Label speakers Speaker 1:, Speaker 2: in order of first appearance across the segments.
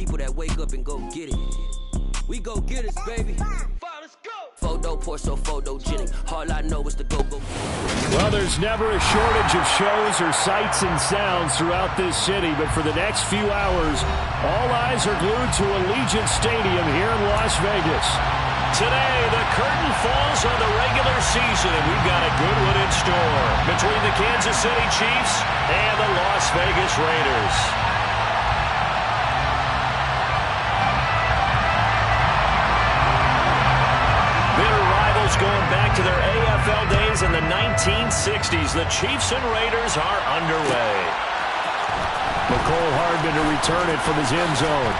Speaker 1: people that wake up and go get it. We go get it, baby. Let's go. Photo, Porso, photogenic. All I know is the go-go.
Speaker 2: Well, there's never a shortage of shows or sights and sounds throughout this city, but for the next few hours, all eyes are glued to Allegiant Stadium here in Las Vegas. Today, the curtain falls on the regular season, and we've got a good one in store between the Kansas City Chiefs and the Las Vegas Raiders. Going back to their AFL days in the 1960s, the Chiefs and Raiders are underway. McCole Hardman to return it from his end zone.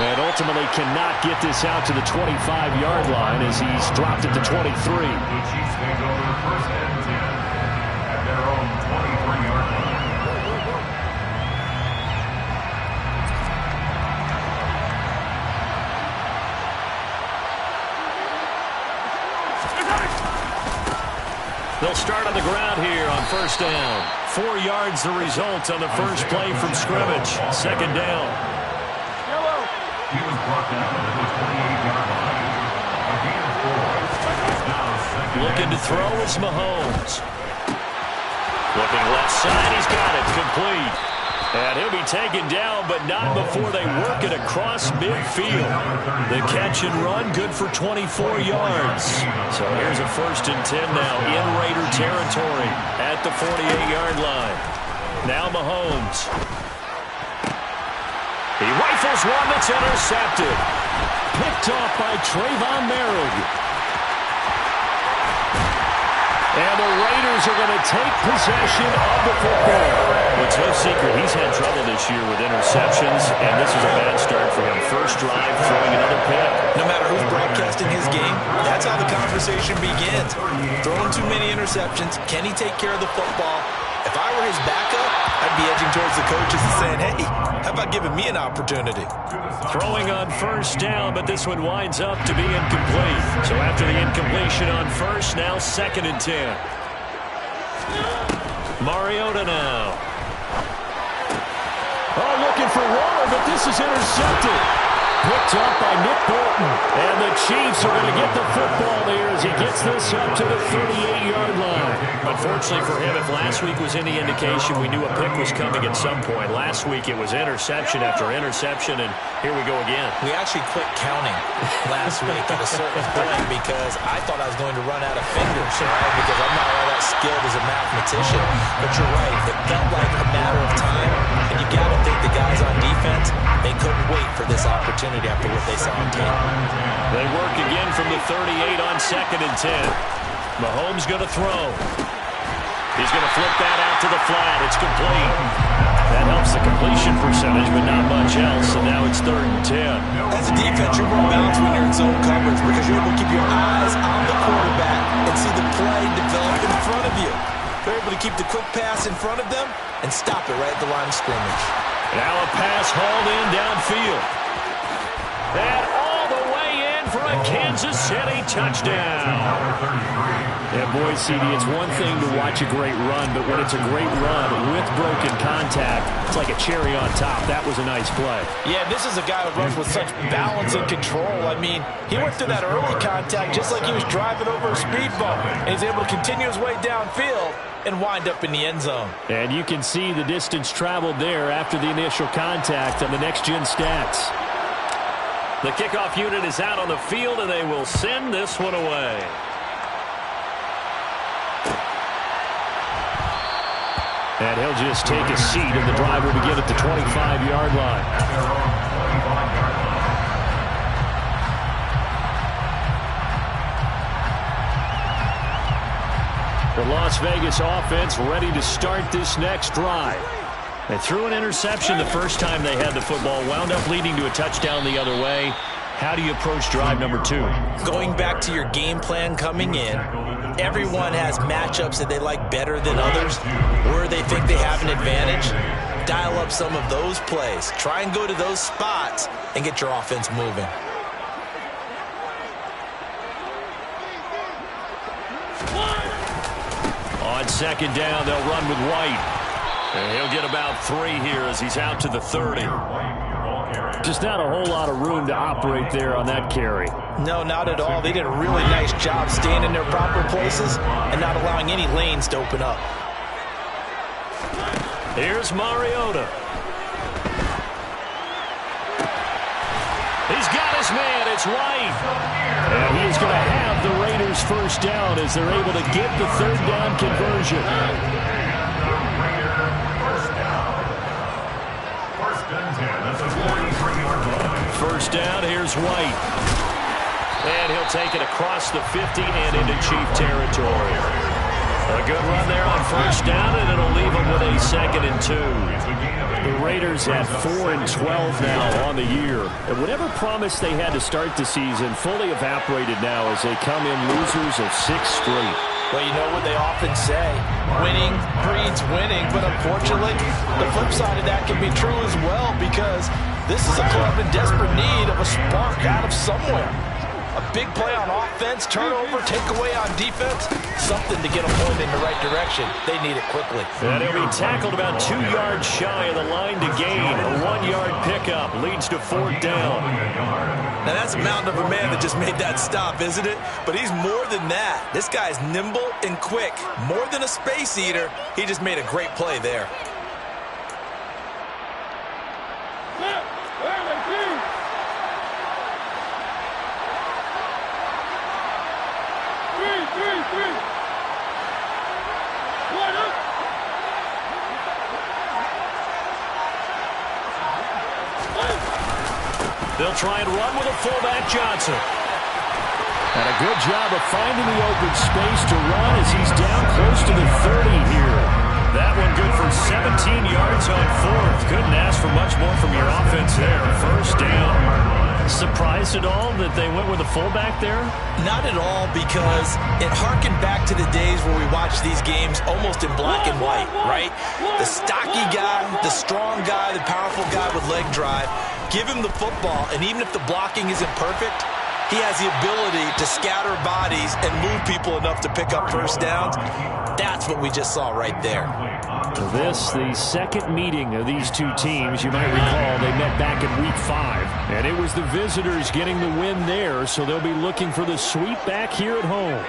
Speaker 2: And ultimately cannot get this out to the 25-yard line as he's dropped it to 23.
Speaker 3: The Chiefs take over first and 10 at their own 23-yard line.
Speaker 2: They'll start on the ground here on first down. 4 yards the result on the first play from scrimmage. Second down.
Speaker 3: He was brought down at the 28-yard line. A gain of 4.
Speaker 2: Looking to throw is Mahomes. Looking left side, he's got it. Complete. And he'll be taken down, but not before they work it across midfield. The catch and run, good for 24 yards. So here's a first and 10 now in Raider territory at the 48-yard line. Now Mahomes. He rifles one that's intercepted. Picked off by Trayvon Merrick. And the Raiders are going to take possession of the football. Well, it's no secret he's had trouble this year with interceptions, and this is a bad start for him. First drive, throwing another pick.
Speaker 4: No matter who's broadcasting his game, that's how the conversation begins. Throwing too many interceptions, can he take care of the football? If I were his backup, I'd be edging towards the coaches and saying, hey, how about giving me an opportunity?
Speaker 2: Throwing on first down, but this one winds up to be incomplete. So after the incompletion on first, now second and 10. Mariota now. Oh, looking for Waller, but this is intercepted. Picked up by Nick Bolton. And the Chiefs are going to get the football there as he gets this up to the 38-yard line. Unfortunately for him, if last week was any indication, we knew a pick was coming at some point. Last week it was interception after interception, and here we go again.
Speaker 4: We actually quit counting last week at a certain point because I thought I was going to run out of fingers, right? Because I'm not all that skilled as a mathematician. But you're right, it felt like a matter of time, and you got to think the guys on defense, they couldn't wait for this opportunity after what they saw on tape.
Speaker 2: They work again from the 38 on second and 10. Mahomes going to throw. He's going to flip that out to the flat. It's complete. That helps the completion percentage, but not much else. And now it's third and 10.
Speaker 4: As a defense, you're more balanced when you're in zone coverage because you're able to keep your eyes on the quarterback and see the play develop in front of you. You're able to keep the quick pass in front of them and stop it right at the line of scrimmage.
Speaker 2: Now a pass hauled in downfield. And all the way in for a Kansas City touchdown. Yeah, boy, CD, it's one thing to watch a great run, but when it's a great run with broken contact, it's like a cherry on top. That was a nice play.
Speaker 4: Yeah, this is a guy who runs with such balance and control. I mean, he went through that early contact just like he was driving over a speed bump. And he's able to continue his way downfield and wind up in the end zone.
Speaker 2: And you can see the distance traveled there after the initial contact on the next-gen stats. The kickoff unit is out on the field, and they will send this one away. And he'll just take a seat, and the drive will begin at the 25-yard line. The Las Vegas offense ready to start this next drive. They threw an interception the first time they had the football, wound up leading to a touchdown the other way. How do you approach drive number 2?
Speaker 4: Going back to your game plan coming in, everyone has matchups that they like better than others, where they think they have an advantage. Dial up some of those plays. Try and go to those spots and get your offense moving.
Speaker 2: On second down, they'll run with White. And he'll get about 3 here as he's out to the 30.
Speaker 5: Just not a whole lot of room to operate there on that carry.
Speaker 4: No, not at all. They did a really nice job staying in their proper places and not allowing any lanes to open up.
Speaker 2: Here's Mariota. He's got his man. It's White.
Speaker 5: And he is going to have the Raiders first down as they're able to get the third down conversion.
Speaker 2: First down, here's White. And he'll take it across the 50 and into Chief territory. A good run there on first down, and it'll leave them with a 2nd and 2.
Speaker 5: The Raiders at 4-12 now on the year. And whatever promise they had to start the season fully evaporated now as they come in losers of 6 straight.
Speaker 4: Well, you know what they often say, winning breeds winning, but unfortunately, the flip side of that can be true as well because this is a club in desperate need of a spark out of somewhere. A big play on offense, turnover, takeaway on defense, something to get them pointed in the right direction. They need it quickly.
Speaker 2: And he'll be tackled about 2 yards shy of the line to gain. A 1-yard pickup leads to 4th down.
Speaker 4: Now that's a mountain of a man that just made that stop, isn't it? But he's more than that. This guy's nimble and quick. More than a space eater, he just made a great play there.
Speaker 2: They'll try and run with a fullback, Johnson.
Speaker 5: And a good job of finding the open space to run as he's down close to the 30 here.
Speaker 2: That one good for 17 yards on 4th. Couldn't ask for much more from your offense there. First down. Surprised at all that they went with a fullback there?
Speaker 4: Not at all, because it harkened back to the days where we watched these games almost in black and white, right? The stocky guy, the strong guy, the powerful guy with leg drive. Give him the football, and even if the blocking isn't perfect, he has the ability to scatter bodies and move people enough to pick up first downs. That's what we just saw right there.
Speaker 5: This, the second meeting of these two teams. You might recall they met back in Week 5, and it was the visitors getting the win there, so they'll be looking for the sweep back here at home.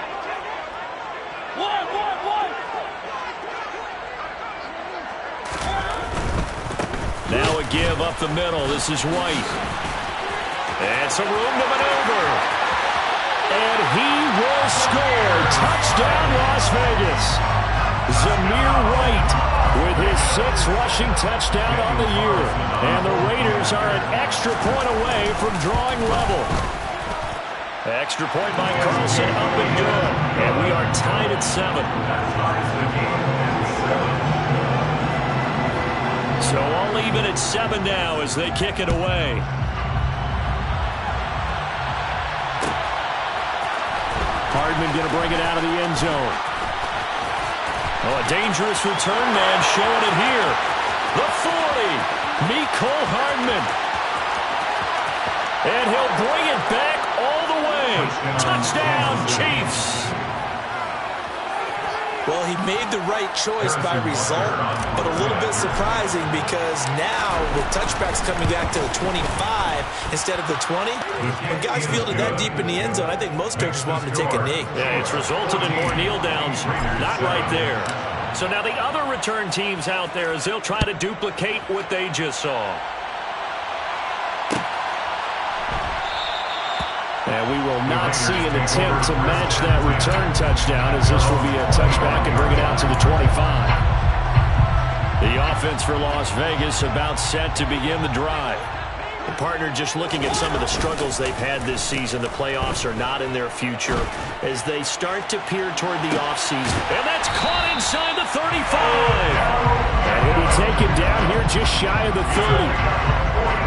Speaker 2: Now a give up the middle. This is White. And some room to maneuver.
Speaker 5: And he will score. Touchdown, Las Vegas. Zamir White with his 6th rushing touchdown on the year. And the Raiders are an extra point away from drawing level.
Speaker 2: Extra point by Carlson, up and good. And we are tied at 7. So all even at 7 now as they kick it away.
Speaker 5: Hardman going to bring it out of the end zone.
Speaker 2: Oh, a dangerous return man showing it here. The 40, Mecole Hardman. And he'll bring it back all the way. Touchdown, Chiefs.
Speaker 4: Well, he made the right choice by result, but a little bit surprising because now with touchbacks coming back to the 25 instead of the 20, when guys fielded that deep in the end zone, I think most coaches want them to take a knee.
Speaker 2: Yeah, it's resulted in more kneel downs. Not right there. So now the other return teams out there as they'll try to duplicate what they just saw.
Speaker 5: And we will not see an attempt to match that return touchdown as this will be a touchback and bring it out to the 25.
Speaker 2: The offense for Las Vegas about set to begin the drive. The partner just looking at some of the struggles they've had this season. The playoffs are not in their future as they start to peer toward the offseason. And that's caught inside the 35.
Speaker 5: And he'll be taken down here just shy of the 30.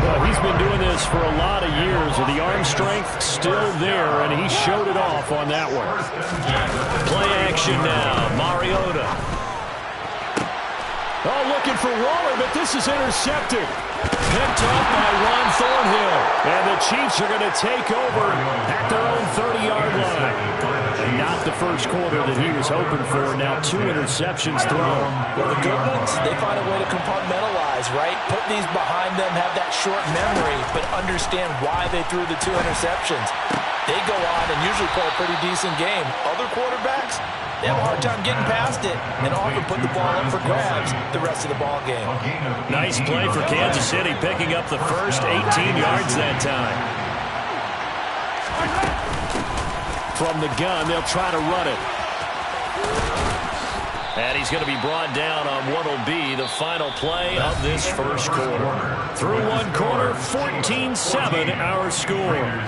Speaker 5: Well, he's been doing this for a lot of years with the arm strength still there, and he showed it off on that one.
Speaker 2: Play action now. Mariota.
Speaker 5: Oh, looking for Waller, but this is intercepted. Picked up by Ron Thornhill. And the Chiefs are going to take over at their own 30-yard line. Not the first quarter that he was hoping for. Now 2 interceptions thrown.
Speaker 4: Well, the good ones, they find a way to compartmentalize, right? Put these behind them, have that short memory, but understand why they threw the 2 interceptions. They go on and usually play a pretty decent game. Other quarterbacks, they have a hard time getting past it and often put the ball up for grabs the rest of the ball game.
Speaker 2: Nice play for Kansas City, picking up the first 18 yards that time.
Speaker 5: From the gun, they'll try to run it.
Speaker 2: And he's going to be brought down on what will be the final play of this first quarter.
Speaker 5: Through one quarter, 14-7 our score.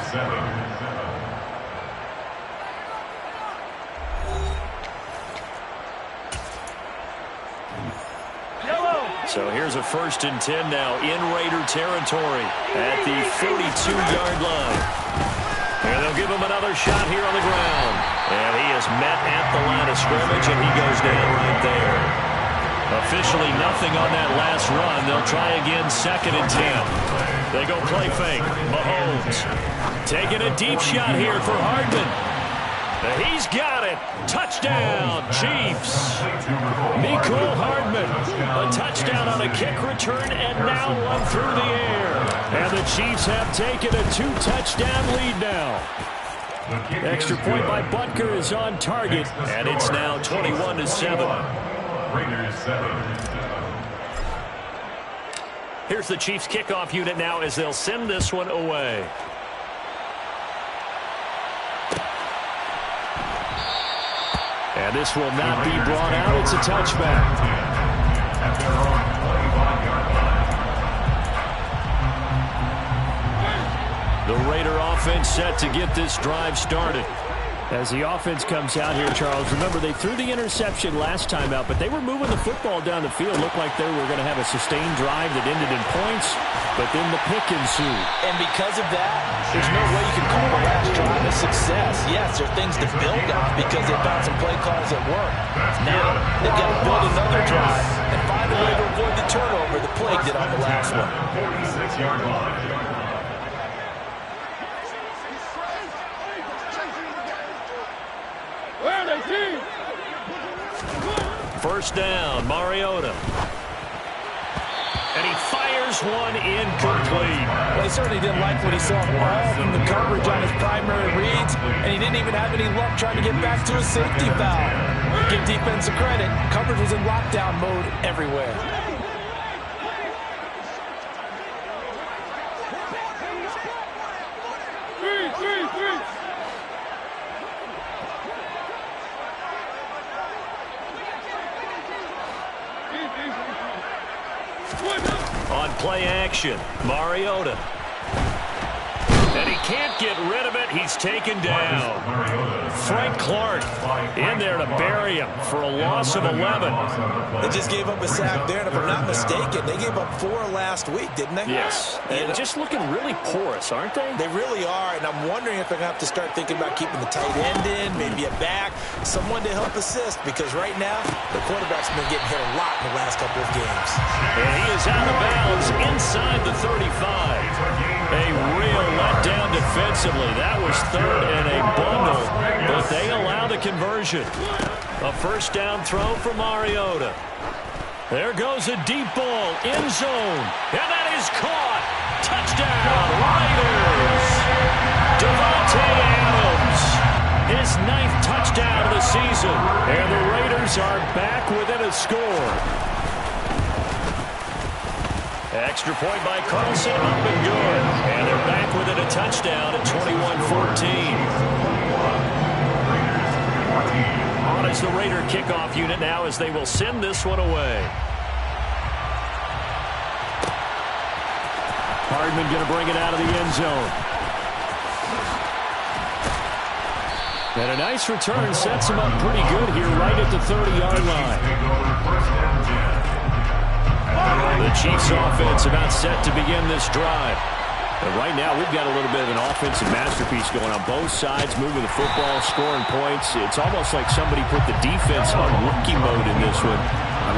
Speaker 2: So here's a 1st and 10 now in Raider territory at the 42-yard line. And they'll give him another shot here on the ground. And he is met at the line of scrimmage, and he goes down right there. Officially nothing on that last run. They'll try again 2nd and 10. They go play fake. Mahomes taking a deep shot here for Hardman. He's got it. Touchdown, Chiefs.
Speaker 5: Mecole Hardman. A touchdown on a kick return, and now one through the air. And the Chiefs have taken a 2-touchdown lead now. Extra point by Butker is on target.
Speaker 2: And it's now 21-7. Here's the Chiefs kickoff unit now as they'll send this one away.
Speaker 5: And this will not be brought out. It's a touchback. The Raider offense set to get this drive started. As the offense comes out here, Charles, remember they threw the interception last time out, but they were moving the football down the field. Looked like they were going to have a sustained drive that ended in points, but then the pick ensued.
Speaker 4: And because of that, there's no way you can call the last drive a success. Yes, there are things to build on because they found some play calls that work. Now, they've got to build another drive and find a way to avoid the turnover the plague did on the last one.
Speaker 3: 46-yard line.
Speaker 2: First down, Mariota. And he fires one incomplete.
Speaker 4: Well, he certainly didn't like what he saw all from the coverage on his primary reads, and he didn't even have any luck trying to get back to a safety foul. Give defense credit. Coverage was in lockdown mode everywhere.
Speaker 2: On play action, Mariota. And he can't get rid of it. He's taken down. Frank Clark in there to bury him for a loss of 11.
Speaker 4: They just gave up a sack there, and if I'm not mistaken, they gave up 4 last week, didn't they?
Speaker 2: Yes. And just looking really porous, aren't they?
Speaker 4: They really are, and I'm wondering if they're going to have to start thinking about keeping the tight end in, maybe a back, someone to help assist, because right now, the quarterback's been getting hit a lot in the last couple of games.
Speaker 2: And he is out of bounds inside the 35. A real letdown defensively. That was 3rd and a bundle, but they allow the conversion. A first down throw for Mariota. There goes a deep ball, end zone, and that is caught. Touchdown, Raiders. Devontae Adams, his 9th touchdown of the season, and the Raiders are back within a score. Extra point by Carlson, up and good. And they're back within a touchdown at 21-14. On is the Raider kickoff unit now as they will send this one away.
Speaker 5: Hardman going to bring it out of the end zone. And a nice return sets him up pretty good here right at the 30-yard line. The Chiefs offense about set to begin this drive. And right now we've got a little bit of an offensive masterpiece going on both sides, moving the football, scoring points. It's almost like somebody put the defense on rookie mode in this one.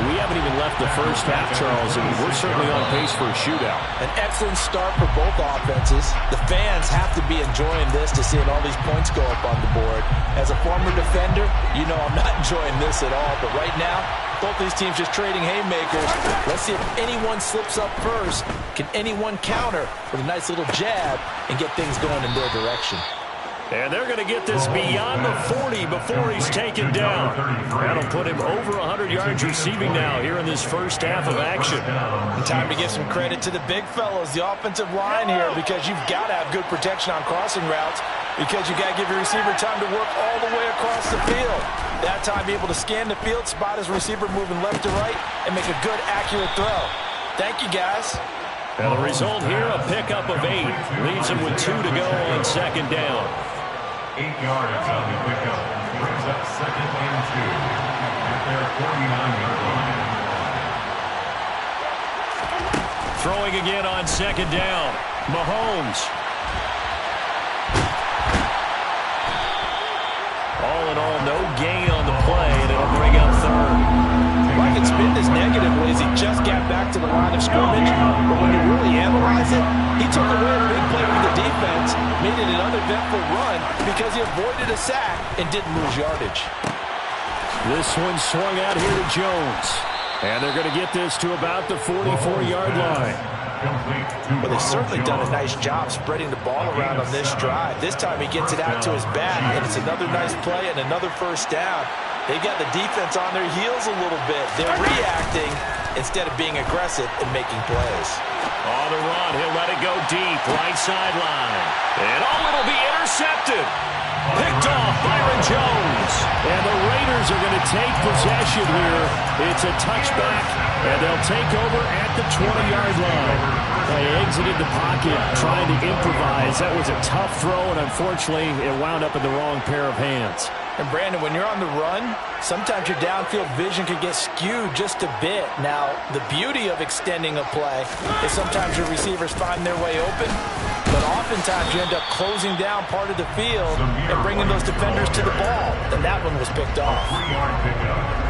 Speaker 5: We haven't even left the first half, Charles, and we're certainly on pace for a shootout.
Speaker 4: An excellent start for both offenses. The fans have to be enjoying this to seeing all these points go up on the board. As a former defender, you know I'm not enjoying this at all. But right now, both these teams just trading haymakers. Let's see if anyone slips up first. Can anyone counter with a nice little jab and get things going in their direction?
Speaker 5: And they're going to get this beyond the 40 before he's taken down. That'll put him over 100 yards receiving now here in this first half of action.
Speaker 4: And time to give some credit to the big fellows, the offensive line here, because you've got to have good protection on crossing routes, because you got to give your receiver time to work all the way across the field. That time, be able to scan the field, spot his receiver moving left to right, and make a good, accurate throw. Thank you, guys.
Speaker 5: And the result here, a pickup of 8. Leaves him with 2 to go on second down.
Speaker 3: 8 yards on the pickup. Brings up 2nd and 2 at their 49-yard line.
Speaker 5: Throwing again on second down. Mahomes. All in all, no gain on the play, and it'll bring up third.
Speaker 4: I can spin this negatively as he just got back to the line of scrimmage, but when you really analyze it, he took away a big play from the defense, made it an uneventful run because he avoided a sack and didn't lose yardage.
Speaker 5: This one swung out here to Jones, and they're going to get this to about the 44-yard line.
Speaker 4: Well, they've certainly done a nice job spreading the ball around on this drive. This time he gets it out to his back, and it's another nice play and another first down. They've got the defense on their heels a little bit. They're reacting instead of being aggressive and making plays.
Speaker 5: On the run, he'll let it go deep, right sideline. And it'll be intercepted. Picked off Byron Jones. And the Raiders are going to take possession here. It's a touchback, and they'll take over at the 20-yard line. They exited the pocket, trying to improvise. That was a tough throw, and unfortunately, it wound up in the wrong pair of hands.
Speaker 4: And Brandon, when you're on the run, sometimes your downfield vision can get skewed just a bit. Now, the beauty of extending a play is sometimes your receivers find their way open, but oftentimes you end up closing down part of the field and bringing those defenders to the ball, and that one was picked off.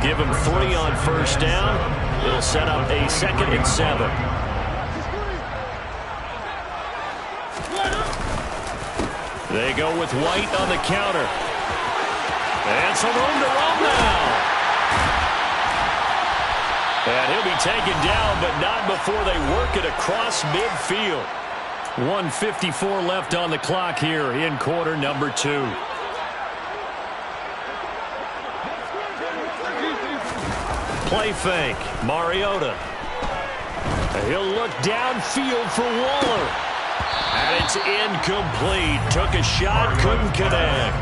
Speaker 5: Give him 3 on first down. It'll set up a 2nd and 7. They go with White on the counter. And some room to roam now. And he'll be taken down, but not before they work it across midfield. 1:54 left on the clock here in quarter number 2. Play fake. Mariota. He'll look downfield for Waller. And it's incomplete. Took a shot, couldn't connect.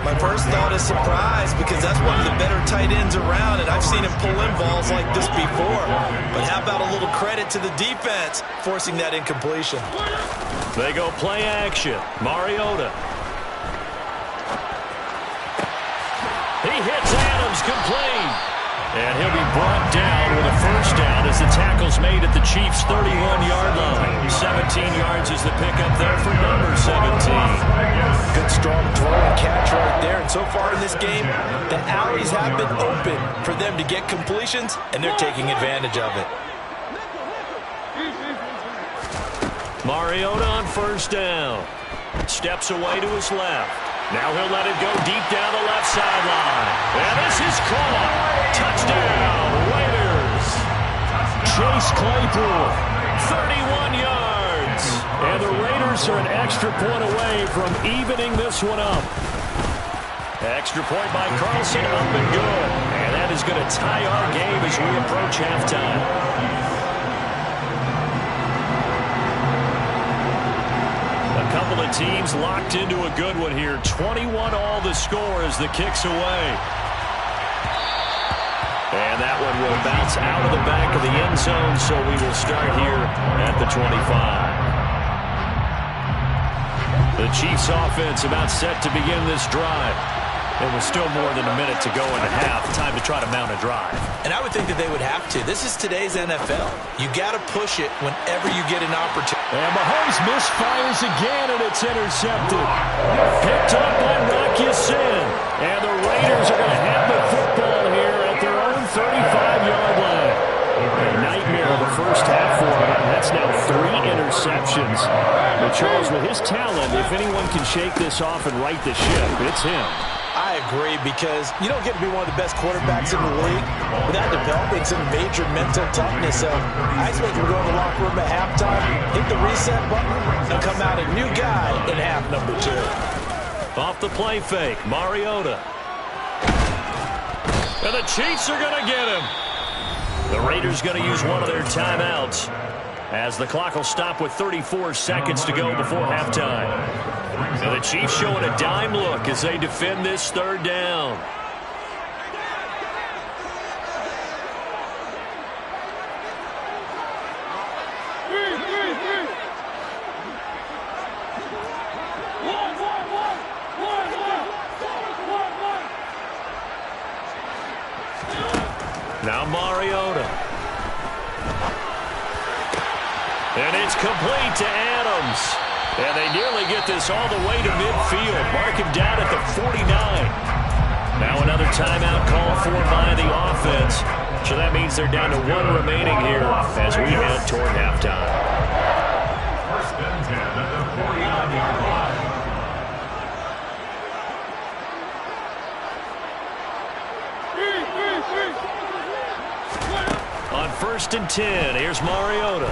Speaker 4: My first thought is surprise, because that's one of the better tight ends around, and I've seen him pull in balls like this before. But how about a little credit to the defense forcing that incompletion?
Speaker 5: They go play action. Mariota. He hits Adams, complete. And he'll be brought down with a first down as the tackle's made at the Chiefs' 31-yard line. 17 yards is the pickup there for number 17.
Speaker 4: Good strong throw and catch right there. And so far in this game, the alleys have been open for them to get completions, and they're taking advantage of it.
Speaker 5: Mariota on first down. Steps away to his left. Now he'll let it go deep down the left sideline. And this is caught. Touchdown, Raiders. Chase Claypool, 31 yards. And the Raiders are an extra point away from evening this one up. Extra point by Carlson, up and good. And that is going to tie our game as we approach halftime. A couple of teams locked into a good one here. 21 all the score as the kick's away. And that one will bounce out of the back of the end zone, so we will start here at the 25. The Chiefs offense about set to begin this drive. It was still more than a minute to go in the half. Time to try to mount a drive.
Speaker 4: And I would think that they would have to. This is today's NFL. You got to push it whenever you get an opportunity.
Speaker 5: And Mahomes misfires again, and it's intercepted. Picked up by Rocky Sin. And the Raiders are going to have the football here at their own 35-yard That's now 3 interceptions. But Charles, with his talent, if anyone can shake this off and right the ship, it's him.
Speaker 4: I agree, because you don't get to be one of the best quarterbacks in the league without developing some major mental toughness. So I expect him to go in the locker room at halftime, hit the reset button, and come out a new guy in half number 2.
Speaker 2: Off the play fake, Mariota. And the Chiefs are going to get him. The Raiders going to use one of their timeouts as the clock will stop with 34 seconds to go before halftime. And the Chiefs showing a dime look as they defend this 3rd down. Now Mariota. And it's complete to Adams. And they nearly get this all the way to midfield. Mark him down at the 49. Now another timeout called for by the offense. So that means they're down to 1 remaining here as we head toward halftime.
Speaker 3: First and 10 at the 49-yard line.
Speaker 2: On 1st and 10, here's Mariota.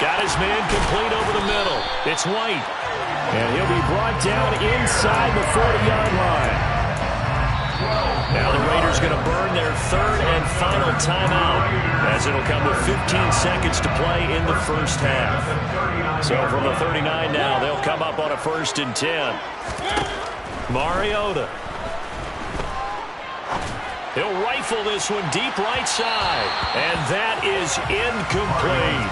Speaker 2: Got his man complete over the middle. It's White.
Speaker 5: And he'll be brought down inside the 40-yard line.
Speaker 2: Now the Raiders going to burn their 3rd and final timeout as it'll come with 15 seconds to play in the first half. So from the 39 now, they'll come up on a 1st and 10. Mariota. He'll rifle this one deep right side. And that is incomplete.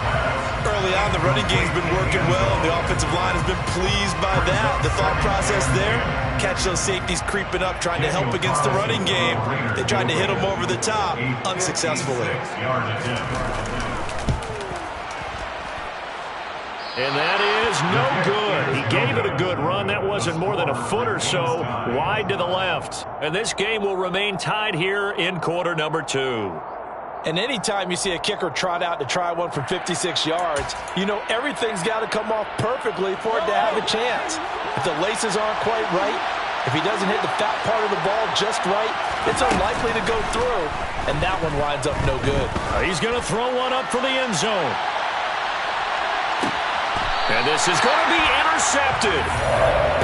Speaker 4: Early on, the running game's been working well, and the offensive line has been pleased by that. The thought process there, catch those safeties creeping up, trying to help against the running game. They tried to hit them over the top, unsuccessfully.
Speaker 2: And that is no good. He gave it a good run. That wasn't more than a foot or so wide to the left. And this game will remain tied here in quarter number 2.
Speaker 4: And anytime you see a kicker trot out to try one from 56 yards, you know everything's got to come off perfectly for it to have a chance. If the laces aren't quite right, if he doesn't hit the fat part of the ball just right, it's unlikely to go through. And that one winds up no good.
Speaker 2: He's going to throw one up for the end zone. And this is going to be intercepted.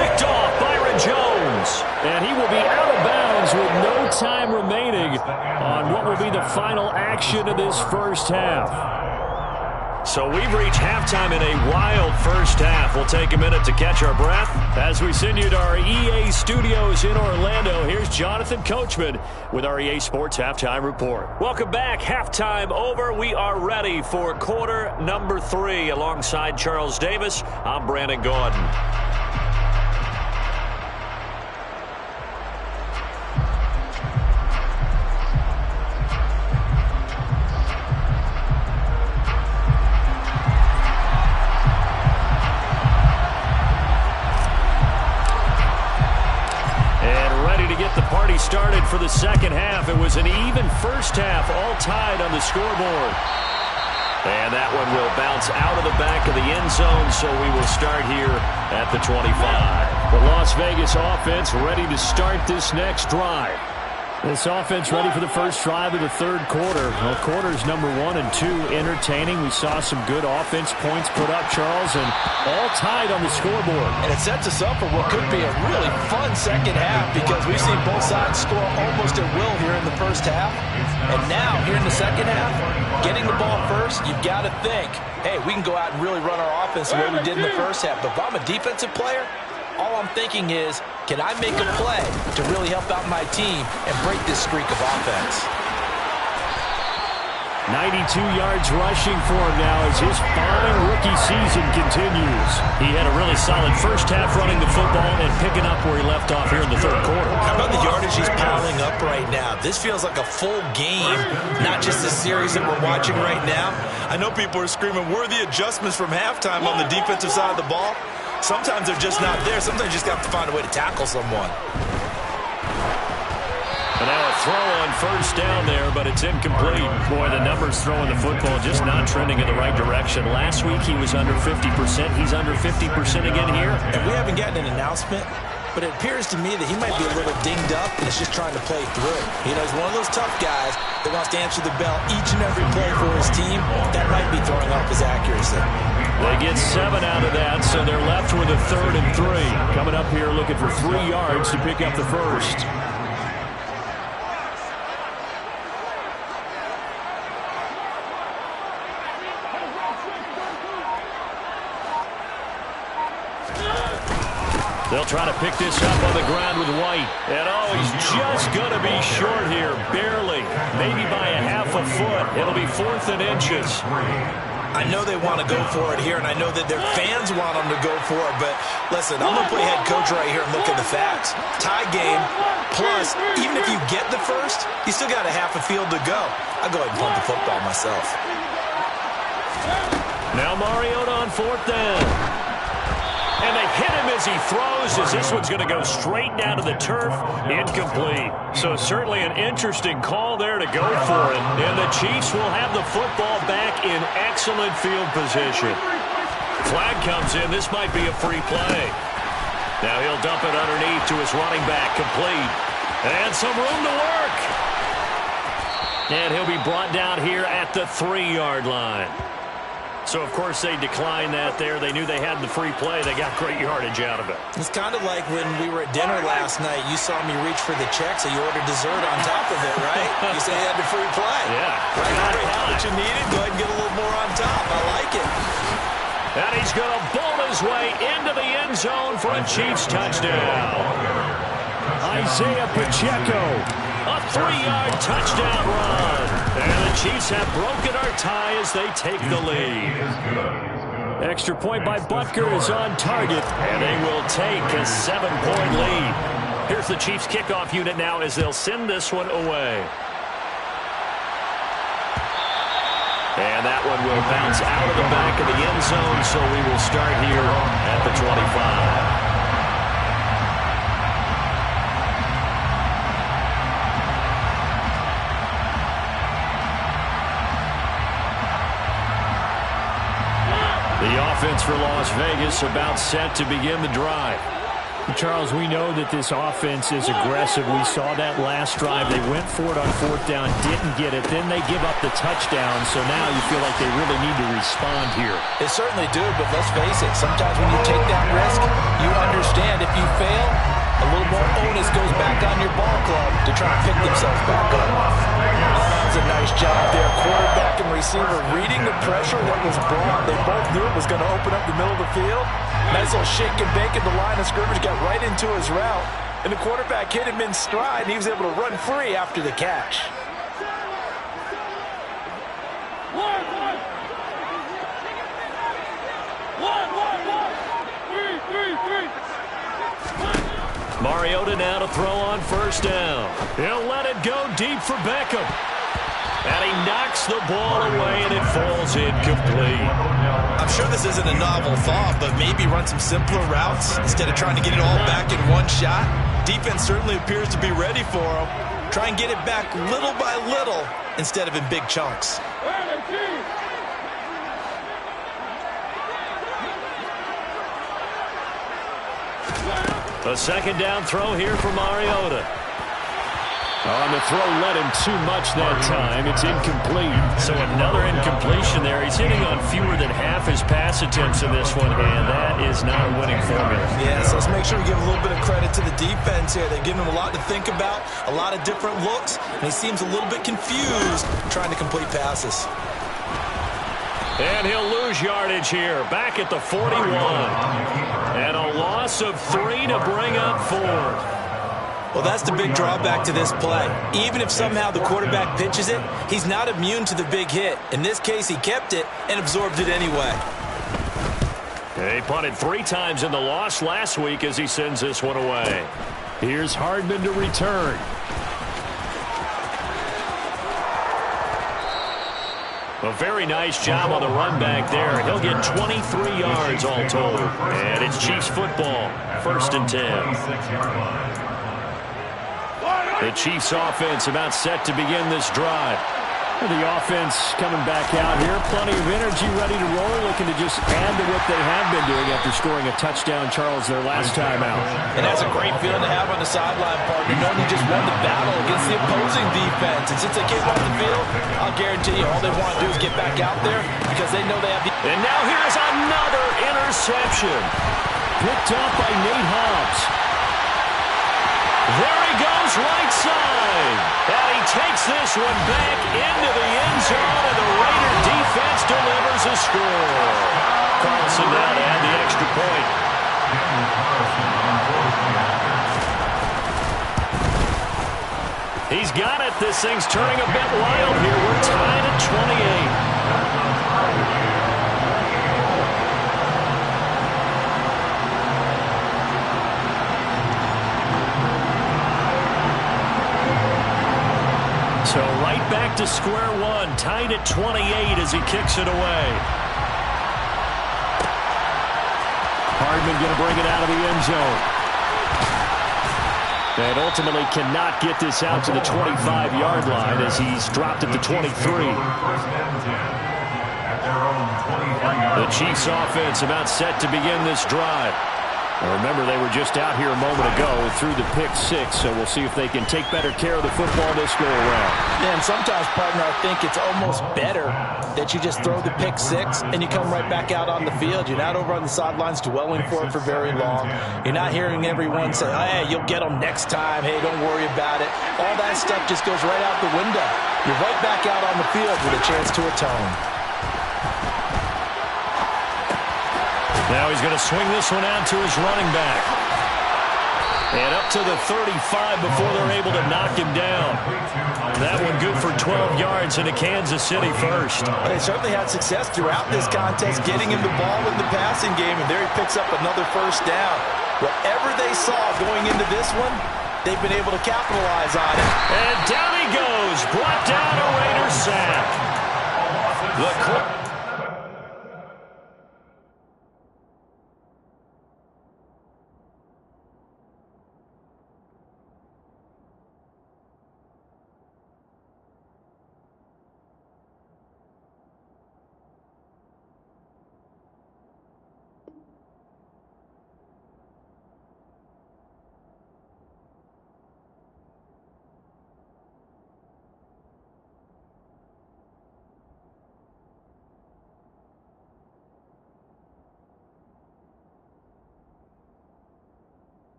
Speaker 2: Picked off Byron Jones.
Speaker 5: And he will be out of bounds with no time remaining on what will be the final action of this first half.
Speaker 2: So we've reached halftime in a wild first half. We'll take a minute to catch our breath as we send you to our EA studios in Orlando. Here's Jonathan Coachman with our EA Sports Halftime Report. Welcome back. Halftime over. We are ready for quarter number 3. Alongside Charles Davis, I'm Brandon Gordon. Started for the second half. It was an even first half, all tied on the scoreboard. And that one will bounce out of the back of the end zone, so we will start here at the 25.
Speaker 5: The Las Vegas offense ready to start this next drive. This offense ready for the first drive of the 3rd quarter. Well, quarters number 1 and 2 entertaining. We saw some good offense points put up, Charles, and all tied on the scoreboard.
Speaker 4: And it sets us up for what could be a really fun second half, because we've seen both sides score almost at will here in the first half. And now, here in the second half, getting the ball first, you've got to think, hey, we can go out and really run our offense the way we did in the first half. But if I'm a defensive player, all I'm thinking is, can I make a play to really help out my team and break this streak of offense?
Speaker 5: 92 yards rushing for him now as his fine rookie season continues.
Speaker 2: He had a really solid first half running the football and picking up where he left off here in the 3rd quarter.
Speaker 4: How about the yardage he's piling up right now? This feels like a full game, not just the series that we're watching right now. I know people are screaming, worthy adjustments from halftime on the defensive side of the ball. Sometimes they're just not there. Sometimes you just have to find a way to tackle someone.
Speaker 2: And now a throw on first down there, but it's incomplete. Boy, the numbers throwing the football just not trending in the right direction. Last week he was under 50%. He's under 50% again here.
Speaker 4: And we haven't gotten an announcement, but it appears to me that he might be a little dinged up and is just trying to play through. You know, he's one of those tough guys that wants to answer the bell each and every play for his team. That might be throwing off his accuracy.
Speaker 2: They get 7 out of that, so they're left with a 3rd and 3. Coming up here looking for 3 yards to pick up the first. They'll try to pick this up on the ground with White. And he's just going to be short here, barely. Maybe by a half a foot. It'll be 4th and inches.
Speaker 4: I know they want to go for it here, and I know that their fans want them to go for it, but listen, I'm going to play head coach right here and look at the facts. Tie game, plus, even if you get the first, you still got a half a field to go. I'll go ahead and punt the football myself.
Speaker 2: Now Mariota on 4th down. And they hit him as he throws, as this one's going to go straight down to the turf. Incomplete. So certainly an interesting call there to go for it. And the Chiefs will have the football back in excellent field position. Flag comes in. This might be a free play. Now he'll dump it underneath to his running back. Complete. And some room to work. And he'll be brought down here at the 3-yard line. So, of course, they declined that there. They knew they had the free play. They got great yardage out of it.
Speaker 4: It's kind of like when we were at dinner last night. You saw me reach for the check, so you ordered dessert on top of it, right? You say you had the free play.
Speaker 2: Yeah.
Speaker 4: Right, what you needed, go ahead and get a little more on top. I like it.
Speaker 2: And he's going to bolt his way into the end zone for a Chiefs touchdown. Isaiah Pacheco. A 3-yard touchdown run. And the Chiefs have broken our tie as they take the lead. Extra point by Butker is on target, and they will take a 7-point lead. Here's the Chiefs kickoff unit now as they'll send this one away. And that one will bounce out of the back of the end zone, so we will start here at the 25. The offense for Las Vegas about set to begin the drive.
Speaker 5: Charles, we know that this offense is aggressive. We saw that last drive. They went for it on 4th down, didn't get it. Then they give up the touchdown, so now you feel like they really need to respond here.
Speaker 4: They certainly do, but let's face it. Sometimes when you take that risk, you understand if you fail, a little more onus goes back on your ball club to try to pick themselves back up. That was a nice job there. Quarterback and receiver reading the pressure that was brought. They both knew it was going to open up the middle of the field. Nice little shake and bake at the line of scrimmage, got right into his route. And the quarterback hit him in stride, and he was able to run free after the catch.
Speaker 2: Mariota now to throw on 1st down. He'll let it go deep for Beckham. And he knocks the ball away, and it falls incomplete.
Speaker 4: I'm sure this isn't a novel thought, but maybe run some simpler routes instead of trying to get it all back in one shot. Defense certainly appears to be ready for him. Try and get it back little by little instead of in big chunks.
Speaker 2: A 2nd down throw here for Mariota.
Speaker 5: On the throw led him too much that time. It's incomplete.
Speaker 2: So another incompletion there. He's hitting on fewer than half his pass attempts in this one, and that is not a winning formula.
Speaker 4: Yeah, so let's make sure we give a little bit of credit to the defense here. They've given him a lot to think about, a lot of different looks, and he seems a little bit confused trying to complete passes.
Speaker 2: And he'll lose yardage here, back at the 41. And a loss of 3 to bring up 4th.
Speaker 4: Well, that's the big drawback to this play. Even if somehow the quarterback pitches it, he's not immune to the big hit. In this case, he kept it and absorbed it anyway.
Speaker 2: He punted 3 times in the loss last week as he sends this one away.
Speaker 5: Here's Hardman to return.
Speaker 2: A very nice job on the run back there. He'll get 23 yards all told. And it's Chiefs football, 1st and 10.
Speaker 5: The Chiefs offense about set to begin this drive. The offense coming back out here. Plenty of energy, ready to roll, looking to just add to what they have been doing after scoring a touchdown, Charles, their last time out.
Speaker 4: And that's a great feeling to have on the sideline, partner, knowing you just won the battle against the opposing defense. And since they came off the field, I'll guarantee you all they want to do is get back out there because they know they have the...
Speaker 5: And now here's another interception. Picked off by Nate Hobbs. There he goes, right side. And he takes this one back into the end zone, and the Raider defense delivers a score. Carlson now to add the extra point. He's got it. This thing's turning a bit wild here. We're tied at 28. So right back to square one, tied at 28 as he kicks it away. Hardman going to bring it out of the end zone. And ultimately cannot get this out to the 25-yard line as he's dropped at the 23. The Chiefs offense about set to begin this drive. Now remember, they were just out here a moment ago through the pick six, so we'll see if they can take better care of the football this go-around.
Speaker 4: Yeah, and sometimes, partner, I think it's almost better that you just throw the pick six and you come right back out on the field. You're not over on the sidelines dwelling for it for very long. You're not hearing everyone say, hey, you'll get them next time. Hey, don't worry about it. All that stuff just goes right out the window. You're right back out on the field with a chance to atone.
Speaker 5: Now he's going to swing this one out to his running back. And up to the 35 before they're able to knock him down. That one good for 12 yards into Kansas City first.
Speaker 4: They certainly had success throughout this contest, getting him the ball in the passing game, and there he picks up another first down. Whatever they saw going into this one, they've been able to capitalize on it.
Speaker 5: And down he goes, brought down a Raider sack.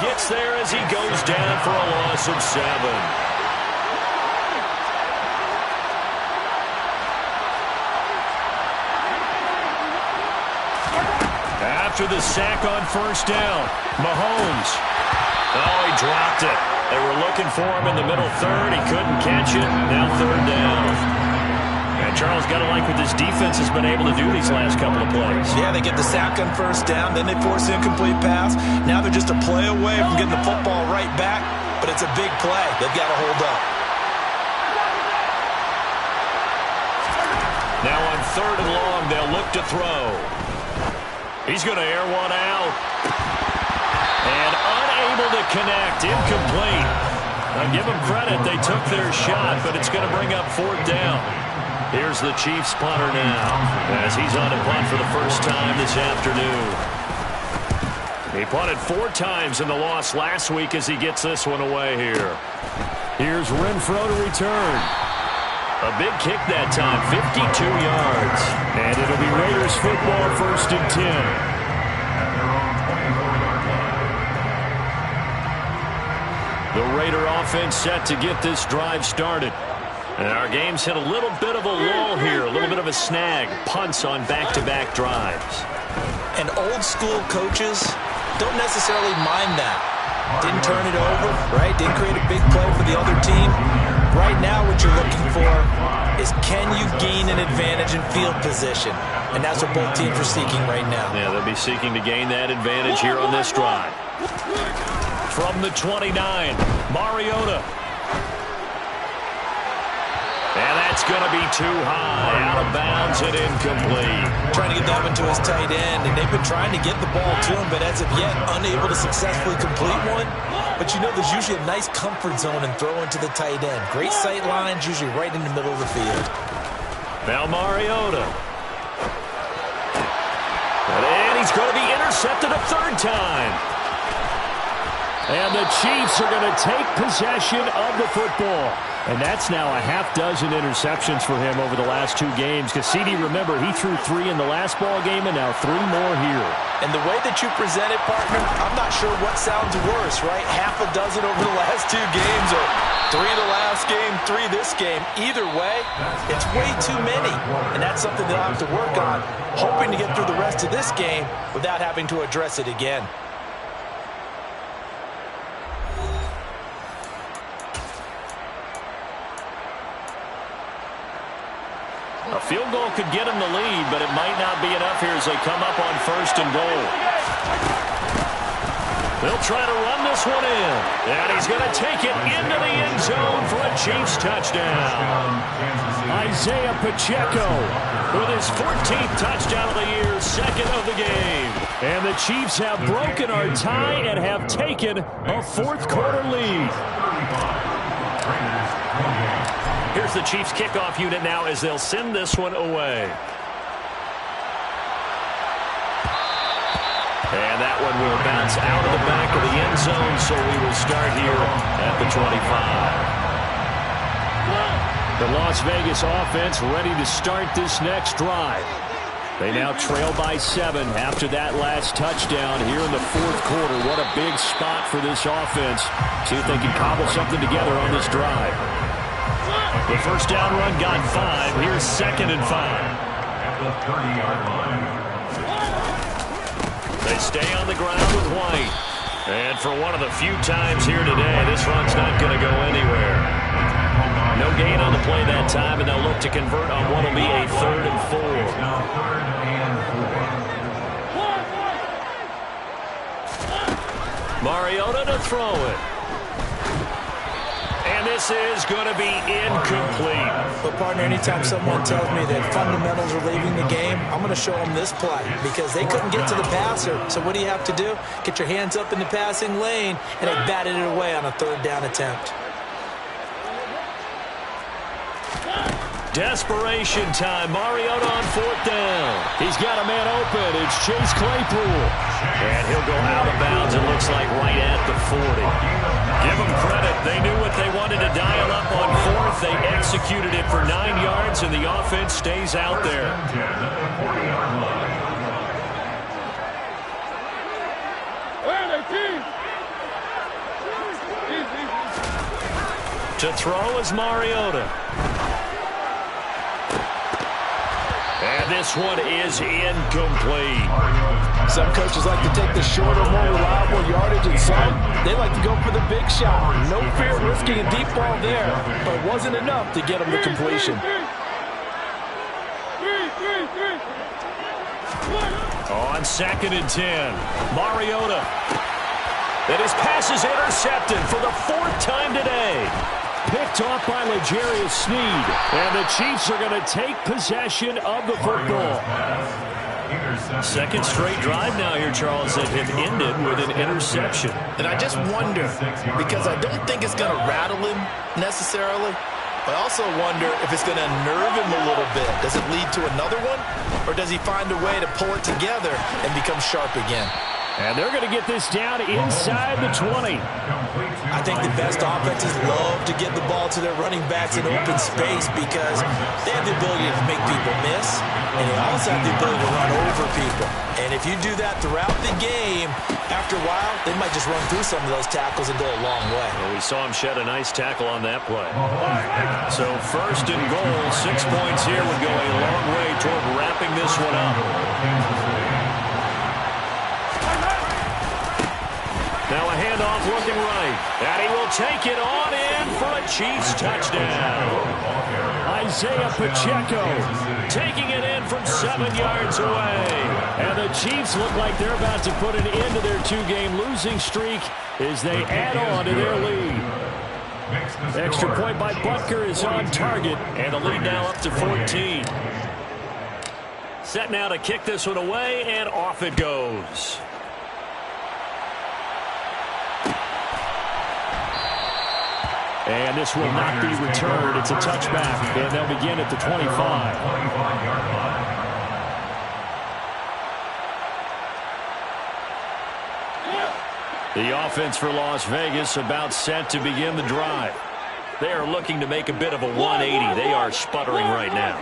Speaker 5: Gets there as he goes down for a loss of 7. After the sack on first down, Mahomes. Oh, he dropped it. They were looking for him in the middle third. He couldn't catch it. Now third down. And Charles, got to like what this defense has been able to do these last couple of plays.
Speaker 4: Yeah, they get the sack on first down, then they force the incomplete pass. Now they're just a play away from getting the football right back, but it's a big play. They've got to hold up.
Speaker 5: Now on third and long, they'll look to throw. He's going to air one out. And unable to connect, incomplete. I'll give them credit, they took their shot, but it's going to bring up fourth down. Here's the Chiefs punter now as he's on a punt for the first time this afternoon. He punted 4 times in the loss last week as he gets this one away here. Here's Renfro to return. A big kick that time, 52 yards. And it'll be Raiders football, first and 10. The Raider offense set to get this drive started. And our game's hit a little bit of a lull here, a little bit of a snag. Punts on back-to-back drives.
Speaker 4: And old-school coaches don't necessarily mind that. Didn't turn it over, right? Didn't create a big play for the other team. Right now what you're looking for is can you gain an advantage in field position? And that's what both teams are seeking right now.
Speaker 5: Yeah, they'll be seeking to gain that advantage here on this drive. From the 29.
Speaker 2: Mariota. And that's going to be too high, out of bounds and incomplete.
Speaker 4: Trying to get that one to his tight end, and they've been trying to get the ball to him, but as of yet, unable to successfully complete one. But you know there's usually a nice comfort zone in throwing to the tight end. Great sight lines, usually right in the middle of the field.
Speaker 2: Now Mariota. And he's going to be intercepted a third time. And the Chiefs are going to take possession of the football. And that's now a half dozen interceptions for him over the last 2 games. Because, CD, remember, he threw 3 in the last ball game and now 3 more here.
Speaker 4: And the way that you present it, partner, I'm not sure what sounds worse, right? Half a dozen over the last 2 games or 3 the last game, 3 this game. Either way, it's way too many. And that's something they'll have to work on, hoping to get through the rest of this game without having to address it again.
Speaker 2: A field goal could get him the lead, but it might not be enough here as they come up on 1st and goal. They'll try to run this one in. And he's going to take it into the end zone for a Chiefs touchdown. Isaiah Pacheco with his 14th touchdown of the year, 2nd of the game. And the Chiefs have broken our tie and have taken a 4th quarter lead. Here's the Chiefs kickoff unit now as they'll send this one away. And that one will bounce out of the back of the end zone, so we will start here at the 25. The Las Vegas offense ready to start this next drive. They now trail by 7 after that last touchdown here in the 4th quarter. What a big spot for this offense. See if they can cobble something together on this drive. The first down run got 5. Here's 2nd and 5.
Speaker 3: At the 30-yard line.
Speaker 2: They stay on the ground with White. And for one of the few times here today, this run's not going to go anywhere. No gain on the play that time, and they'll look to convert on what will be a 3rd and 4.
Speaker 3: Now 3rd and 4.
Speaker 2: Mariota to throw it. And this is going to be incomplete.
Speaker 4: But, partner, anytime someone tells me that fundamentals are leaving the game, I'm going to show them this play because they couldn't get to the passer. So what do you have to do? Get your hands up in the passing lane, and they batted it away on a 3rd down attempt.
Speaker 2: Desperation time. Mariota on 4th down. He's got a man open. It's Chase Claypool. And he'll go out of bounds, it looks like, right at the 40. Give them credit. They knew what they wanted to dial up on 4th. They executed it for 9 yards, and the offense stays out there. To throw is Mariota. And this one is incomplete.
Speaker 4: Some coaches like to take the shorter, more reliable yardage, and some they like to go for the big shot. No fear of risking a deep ball there, but it wasn't enough to get them to completion.
Speaker 2: On 2nd and 10, Mariota. And his pass is intercepted for the 4th time today. Picked off by L'Jarius Sneed. And the Chiefs are going to take possession of the football. 2nd straight drive now here, Charles, that have ended with an interception.
Speaker 6: And I just wonder, because I don't think it's going to rattle him necessarily, but I also wonder if it's going to unnerve him a little bit. Does it lead to another one, or does he find a way to pull it together and become sharp again?
Speaker 2: And they're going to get this down inside the 20.
Speaker 4: I think the best offenses love to get the ball to their running backs in open space because they have the ability to make people miss, and they also have the ability to run over people. And if you do that throughout the game, after a while, they might just run through some of those tackles and go a long way.
Speaker 2: Well, we saw him shed a nice tackle on that play. So 1st and goal, 6 points here would go a long way toward wrapping this one up. Now a handoff looking right. And he will take it on in for a Chiefs touchdown. Isaiah Pacheco taking it in from
Speaker 5: 7 yards away. And the Chiefs look like they're about to put an end to their 2-game losing streak as they add on to their lead. Extra point by Butker is on target, and the lead now up to 14. Set now to kick this one away, and off it goes. And this will not be returned. It's a touchback, and they'll begin at the 25. The offense for Las Vegas about set to begin the drive. They are looking to make a bit of a 180. They are sputtering right now.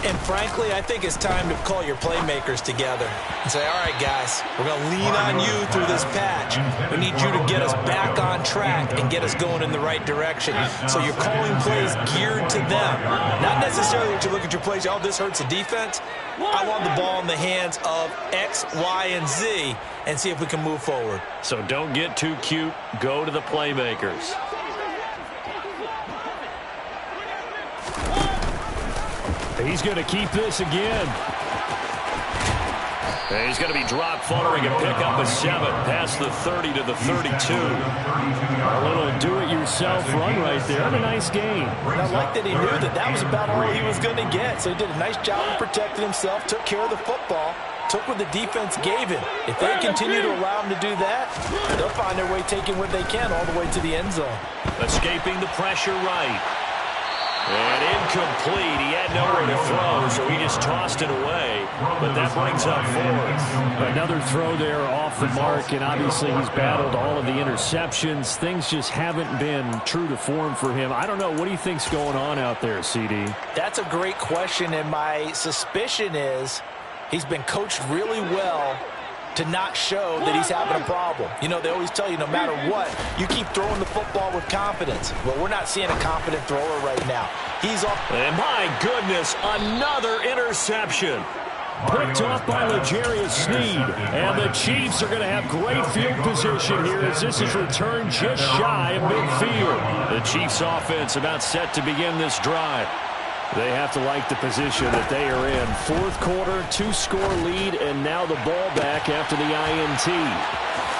Speaker 4: And frankly, I think it's time to call your playmakers together and say, all right, guys, we're going to lean on you through this patch. We need you to get us back on track and get us going in the right direction. So you're calling plays geared to them. Not necessarily that you look at your plays, oh, this hurts the defense. I want the ball in the hands of X, Y, and Z and see if we can move forward.
Speaker 5: So don't get too cute. Go to the playmakers. He's going to keep this again. And he's going to be dropped following a pickup of 7 past the 30 to the 32. A little do-it-yourself run right there. And a nice game.
Speaker 6: And I like that he knew that that was about all he was going to get. So he did a nice job of protecting himself, took care of the football, took what the defense gave him. If they continue to allow him to do that, they'll find their way taking what they can all the way to the end zone.
Speaker 5: Escaping the pressure right. And incomplete. He had nowhere to throw, so he just tossed it away. But that brings up 4th. Another throw there off the mark, and obviously he's battled all of the interceptions. Things just haven't been true to form for him. I don't know. What do you think's going on out there, CD?
Speaker 6: That's a great question, and my suspicion is he's been coached really well to not show that he's having a problem. You know, they always tell you no matter what, you keep throwing the football with confidence. Well, we're not seeing a confident thrower right now. He's off.
Speaker 5: And my goodness, another interception. Picked off by L'Jarius Sneed. And the Chiefs are going to have great field position here as this is returned just shy of midfield. The Chiefs offense about set to begin this drive. They have to like the position that they are in. 4th quarter, 2-score lead, and now the ball back after the INT.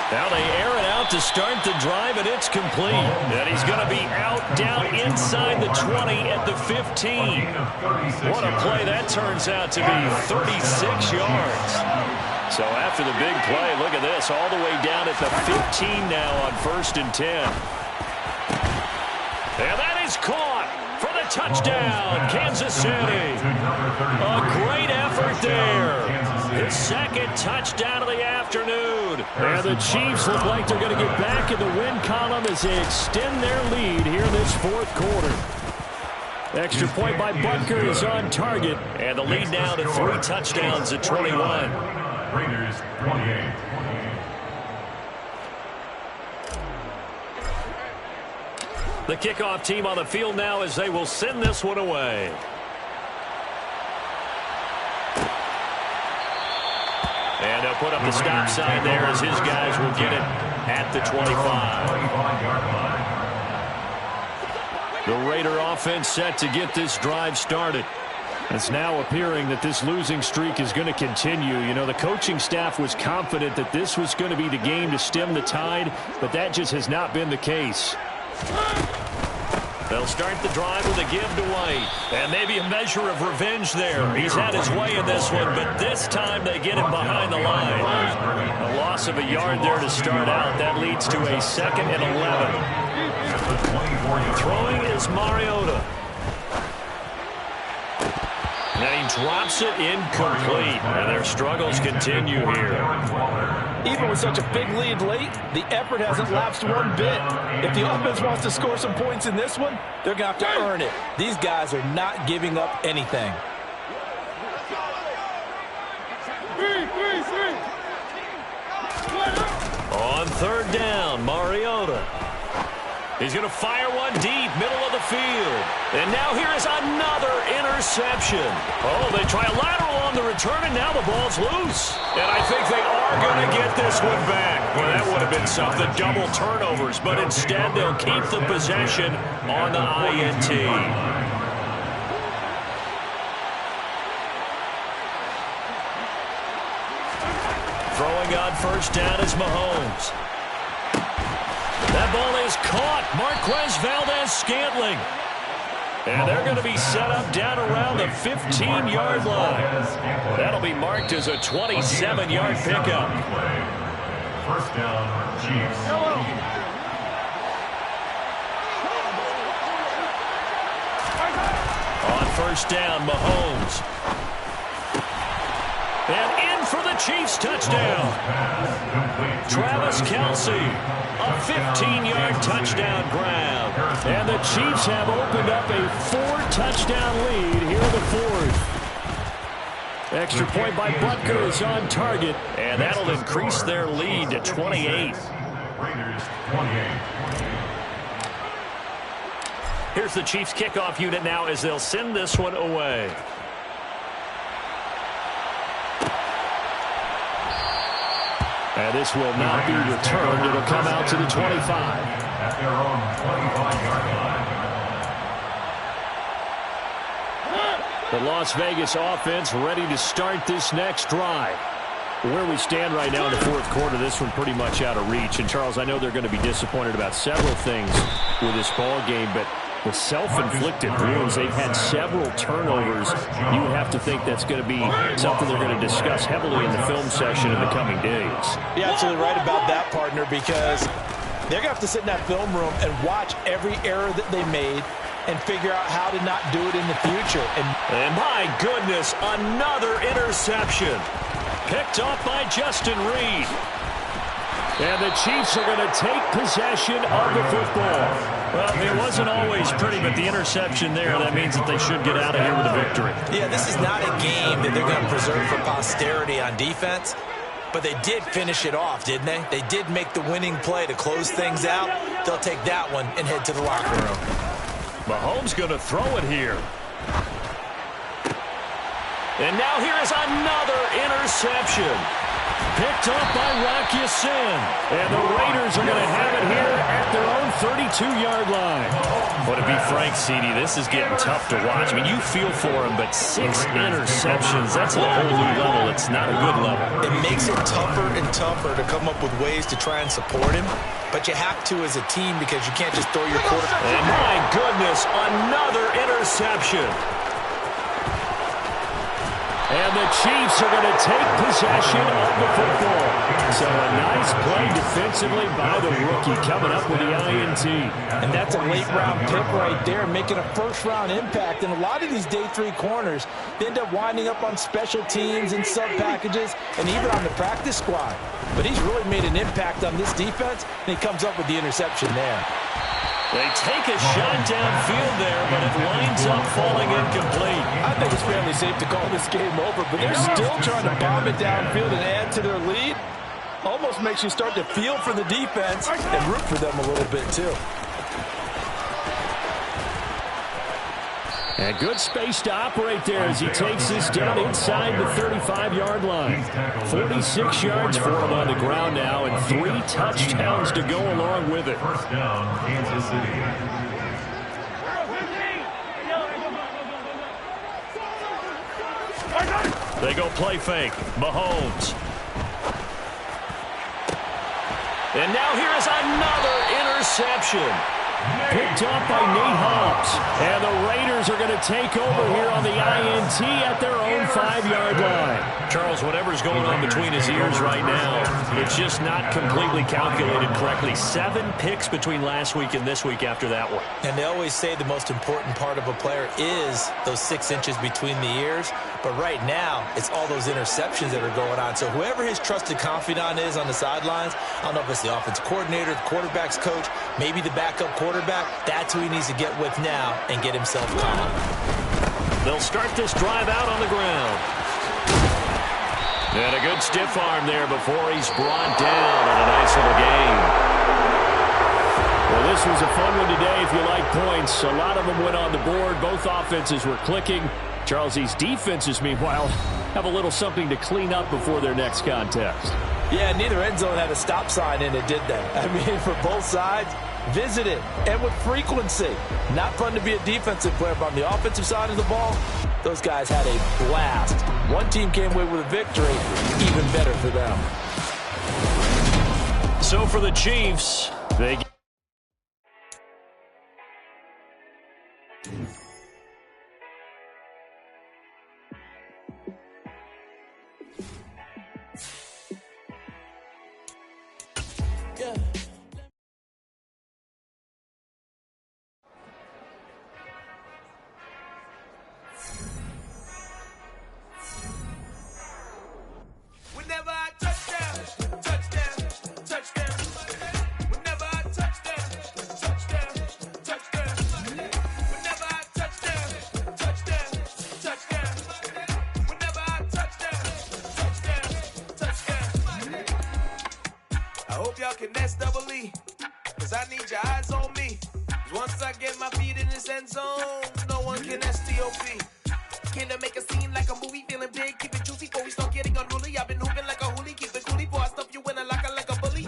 Speaker 5: Now they air it out to start the drive, and it's complete. And he's going to be out down inside the 20 at the 15. What a play that turns out to be, 36 yards. So after the big play, look at this, all the way down at the 15 now on 1st and 10. And that is caught. For the touchdown, Kansas City. A great effort there. His 2nd touchdown of the afternoon. And the Chiefs look like they're going to get back in the win column as they extend their lead here in this 4th quarter. Extra point by Butker is on target. And the lead now to 3 touchdowns at 21.
Speaker 3: Raiders 28.
Speaker 5: The kickoff team on the field now as they will send this one away. And they'll put up the stop sign there as his guys will get it at the 25. The Raider offense set to get this drive started. It's now appearing that this losing streak is going to continue. You know, the coaching staff was confident that this was going to be the game to stem the tide, but that just has not been the case. They'll start the drive with a give to White. And maybe a measure of revenge there. He's had his way in this one, but this time they get him behind the line. A loss of a yard there to start out. That leads to a 2nd and 11. Throwing is Mariota. And he drops it incomplete. And their struggles continue here.
Speaker 6: Even with such a big lead late, the effort hasn't lapsed one bit. If the offense wants to score some points in this one, they're going to have to earn it. These guys are not giving up anything.
Speaker 5: On 3rd down, Mariota. He's going to fire one deep, middle of the field. And now here is another interception. Oh, they try a lateral on the return, and now the ball's loose. And I think they are going to get this one back. Well, that would have been something, double turnovers. But instead, they'll keep the possession on the INT.
Speaker 2: Throwing on first down is Mahomes. That ball is caught. Marquez Valdez-Scantling. And they're going to be set up down around the 15-yard line. That'll be marked as a 27-yard pickup.
Speaker 3: First down, Chiefs.
Speaker 2: On first down, Mahomes. And in for the Chiefs touchdown. Travis Kelce, a 15-yard touchdown grab. And the Chiefs have opened up a 4-touchdown lead here in the fourth. Extra point by Butker is on target, and that'll increase their lead to 28.
Speaker 3: Raiders 28.
Speaker 2: Here's the Chiefs kickoff unit now as they'll send this one away. And this will not be returned. It'll come out to the 25.
Speaker 3: At their own 25-yard line.
Speaker 5: The Las Vegas offense ready to start this next drive. Where we stand right now in the fourth quarter, this one pretty much out of reach. And, Charles, I know they're going to be disappointed about several things with this ball game, but the self-inflicted wounds, they've had several turnovers. You have to think that's going to be something they're going to discuss heavily in the film session in the coming days.
Speaker 4: You're absolutely right about that, partner, because they're going to have to sit in that film room and watch every error that they made and figure out how to not do it in the future.
Speaker 2: And my goodness, another interception. Picked off by Justin Reed.
Speaker 5: And the Chiefs are going to take possession of the football.
Speaker 2: Well, it wasn't always pretty, but the interception there, that means that they should get out of here with a victory.
Speaker 4: Yeah, this is not a game that they're going to preserve for posterity on defense, but they did finish it off, didn't they? They did make the winning play to close things out. They'll take that one and head to the locker room.
Speaker 2: Mahomes going to throw it here. And now here is another interception. Picked up by Rocky Sin. And the Raiders are going to have it here at their own 32-yard line. But to be frank, CD, this is getting tough to watch. I mean, you feel for him, but 6 interceptions, that's a whole new level. It's not a good level.
Speaker 4: It makes it tougher and tougher to come up with ways to try and support him. But you have to as a team because you can't just throw your quarterback.
Speaker 2: And my goodness, another interception.
Speaker 5: And the Chiefs are going to take possession of the football. So a nice play defensively by the rookie coming up with the INT.
Speaker 7: And that's a late-round pick right there, making a first-round impact. And a lot of these day 3 corners, they end up winding up on special teams and sub-packages and even on the practice squad. But he's really made an impact on this defense, and he comes up with the interception there.
Speaker 2: They take a shot downfield there, but it winds up falling incomplete.
Speaker 7: I think it's fairly safe to call this game over, but they're still trying to bomb it downfield and add to their lead. Almost makes you start to feel for the defense and root for them a little bit, too.
Speaker 5: And good space to operate there as he takes this down inside the 35-yard line. 46 yards for him on the ground now and 3 touchdowns to go along with it.
Speaker 3: First down, Kansas City.
Speaker 2: They go play fake. Mahomes. And now here is another interception.
Speaker 5: Picked off by Nate Hobbs. And the Raiders are going to take over here on the INT at their own 5-yard line.
Speaker 2: Charles, whatever's going on between his ears right now, it's just not completely calculated correctly. 7 picks between last week and this week after that one.
Speaker 4: And they always say the most important part of a player is those 6 inches between the ears. But right now, it's all those interceptions that are going on. So whoever his trusted confidant is on the sidelines, I don't know if it's the offensive coordinator, the quarterback's coach, maybe the backup quarterback, that's who he needs to get with now and get himself calm.
Speaker 2: They'll start this drive out on the ground. And a good stiff arm there before he's brought down in a nice little game.
Speaker 5: Well, this was a fun one today if you like points. A lot of them went on the board. Both offenses were clicking. Charles, these defenses, meanwhile, have a little something to clean up before their next contest.
Speaker 7: Yeah, neither end zone had a stop sign in it, did they? I mean, for both sides, visit it, and with frequency. Not fun to be a defensive player, but on the offensive side of the ball, those guys had a blast. One one team came away with a victory, even better for them.
Speaker 2: So for the Chiefs, they get
Speaker 1: Whenever I touchdown, touchdown, touchdown. Whenever I touchdown, touchdown, touchdown. Whenever I touchdown, touchdown, touchdown. Whenever I touchdown, touchdown, touchdown. I hope y'all can nest double E, cause I need your eyes on me. 'Cause once I get my feet in this end zone, no one can STOP. Came to make a scene like a movie, feeling big, keep it juicy before we start getting unruly. I've been hooping like a hoolie, keep it coolie before I stuff you in a locker like a bully.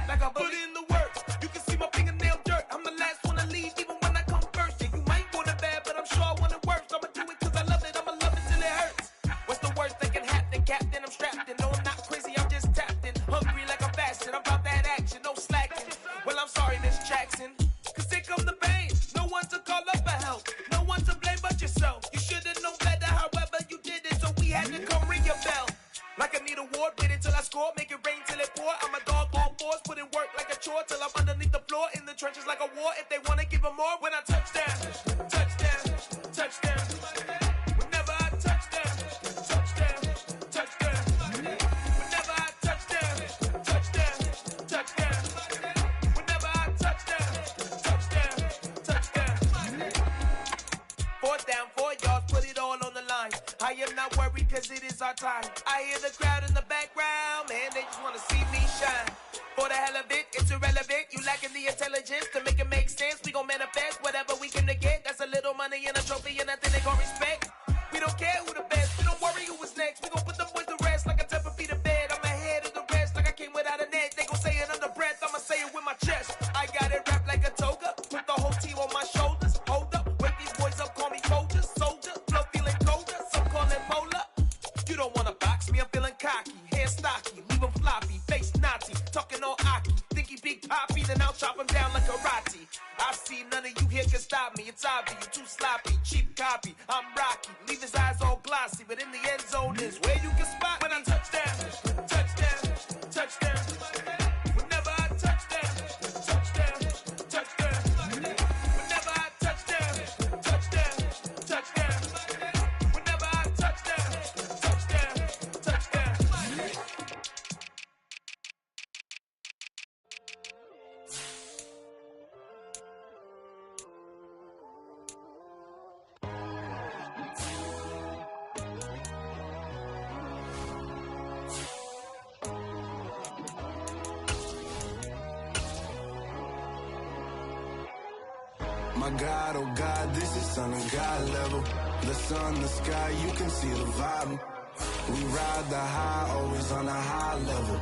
Speaker 1: Like a bully. Put in the work, you can see my fingernail dirt. I'm the last one to leave, even when I come first. Yeah, you might want it bad, but I'm sure I want it worse. I'ma do it cause I love it, I'ma love it till it hurts. What's the worst that can happen, Captain? I'm strapped in, no I'm not crazy, I'm just tapped in. Hungry like I'm fasting, I'm about that action, no slacking. Well, I'm sorry, Miss Jackson, cause here come the pain. No one to call up for help, no one to blame but yourself. You should've known better, however you did it, so we had to come ring your bell. Like I need a award, wait until I score, make it rain till it pour. I'm a dog on fours, put in work like a chore till I'm underneath the floor, in the trenches like a war. If they wanna give them more, when I touchdown, touchdown, touchdown. Whenever I touchdown, touchdown, touchdown. Whenever I touchdown, touchdown, touchdown. Whenever I touchdown, touchdown, touchdown. 4th down, 4 yards, put it all on the line. I am not worried cause it is our time. I hear the crowd in the background, man, they just wanna see me shine. For the hell of it, it's irrelevant. You lacking the intelligence to make it make sense. We gon' manifest whatever we can to get. That's a little money and a trophy and nothing they gon' respect. We don't care who the best, we don't worry who is next. We gon' put them boys to rest like a temper feet of bed. I'm ahead of the rest like I came without a net. They gon' say it under breath, I'ma say it with my chest. I got it wrapped like a toga, put the whole team on my shoulders. Hold up, wake these boys up, call me soldier, soldier. Flow feeling colder, some call it polar. You don't wanna box me, I'm feeling cocky. Hair stocky, leave him floppy, face naughty. Talking all aki, think he big poppy, then I'll chop him down like karate. I see none of you here can stop me. It's obvious, you too sloppy, cheap copy. I'm rocky, leave his eyes all glossy, but in the end zone is where you can spot when I touchdown, touchdown, touchdown. Whenever I touchdown, touchdown, touchdown. Whenever I touchdown, touchdown, touchdown. Whenever I touchdown, touchdown, touchdown.
Speaker 8: My God, oh God, this is Son of God level. The sun, the sky, you can see the vibe. We ride the high, always on a high level.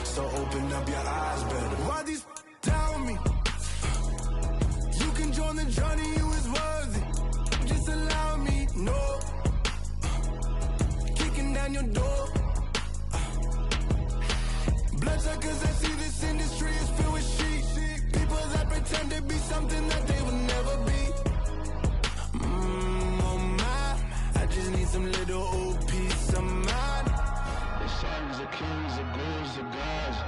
Speaker 8: So open up your eyes better. Why these tell me? You can join the journey, you is worthy. Just allow me, no. Kicking down your door. Bloodsuckers, I see this industry is filled with sheep. People that pretend to be something that they will never be. Oh my, I just need some little old peace of mind. The sons of kings, the ghouls, the gods.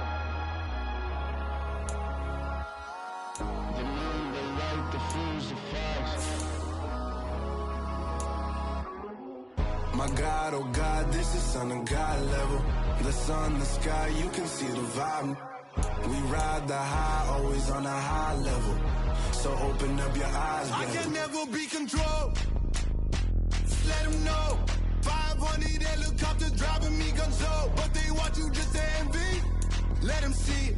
Speaker 8: The moon, the light, the fools, the fogs. My God, oh God, this is Son of God level. The sun, the sky, you can see the vibe. We ride the high, always on a high level. So open up your eyes, baby. I can never be controlled. Let them know. 500 helicopters driving me gonzo. But they want you just to envy. Let them see it.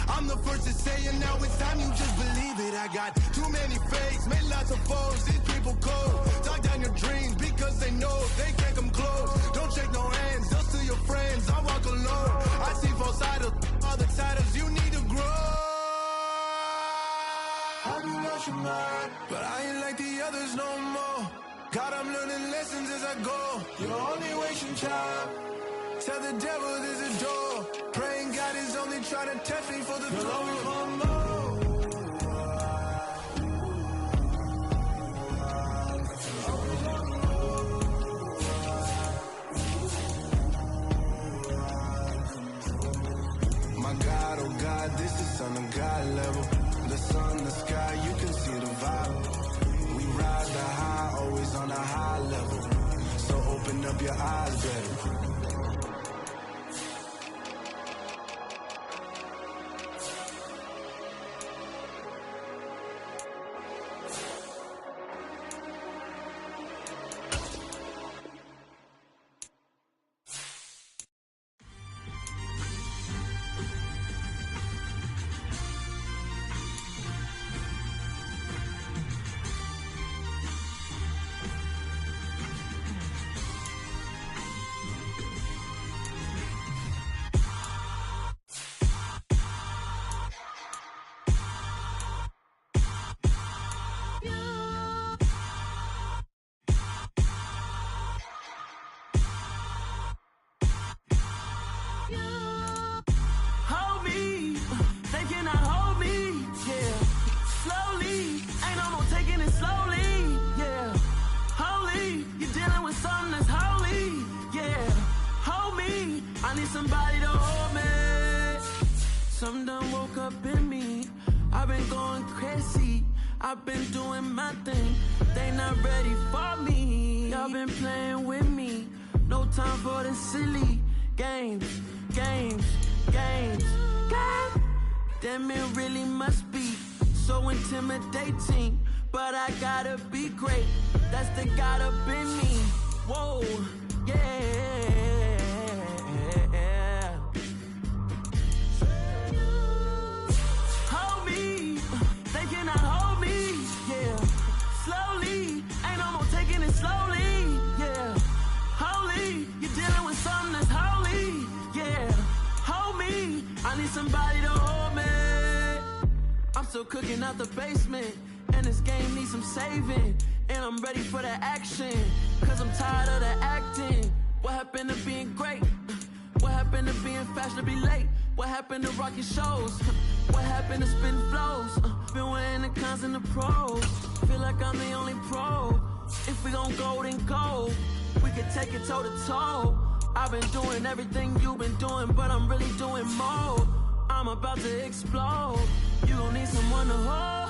Speaker 8: I'm the first to say it, now it's time you just believe it. I got too many fakes, made lots of foes. These people cold. Talk down your dreams because they know they can't come close. Don't shake no hands, just to your friends. I walk alone. I see false idols, other titles. You need to grow. Have you lost your mind? But I ain't like the others no more. God, I'm learning lessons as I go. Your only way salvation child. Tell the devil there's a door. Praying God is only trying to test me for the glory for more. My God, oh God, this is Son of God level. The sun, the sky, you can see the vibe. We ride the high, always on a high level. So open up your eyes, baby.
Speaker 9: Hold me, they cannot hold me, yeah. Slowly, ain't no more taking it slowly, yeah. Holy, you're dealing with something that's holy, yeah. Hold me, I need somebody to hold me. Something done woke up in me, I've been going crazy, I've been doing my thing, they not ready for me. Y'all been playing with me, no time for the silly games, games, games. God damn, it really must be so intimidating, but I gotta be great, that's the God up in me. Whoa, yeah. Hold me, they cannot hold me, yeah. Slowly, ain't no more taking it slowly, yeah. Holy, you're dealing with something that's holy, yeah. Hold me, I need somebody to hold me. I'm still cooking out the basement, and this game needs some saving, and I'm ready for the action, cause I'm tired of the acting. What happened to being great? What happened to being fashionably late? What happened to rocking shows? What happened to spitting flows? Been weighing the cons and the pros. Feel like I'm the only pro. If we gon' go, then go. We can take it toe to toe. I've been doing everything you've been doing, but I'm really doing more. I'm about to explode. You gon' need someone to hold.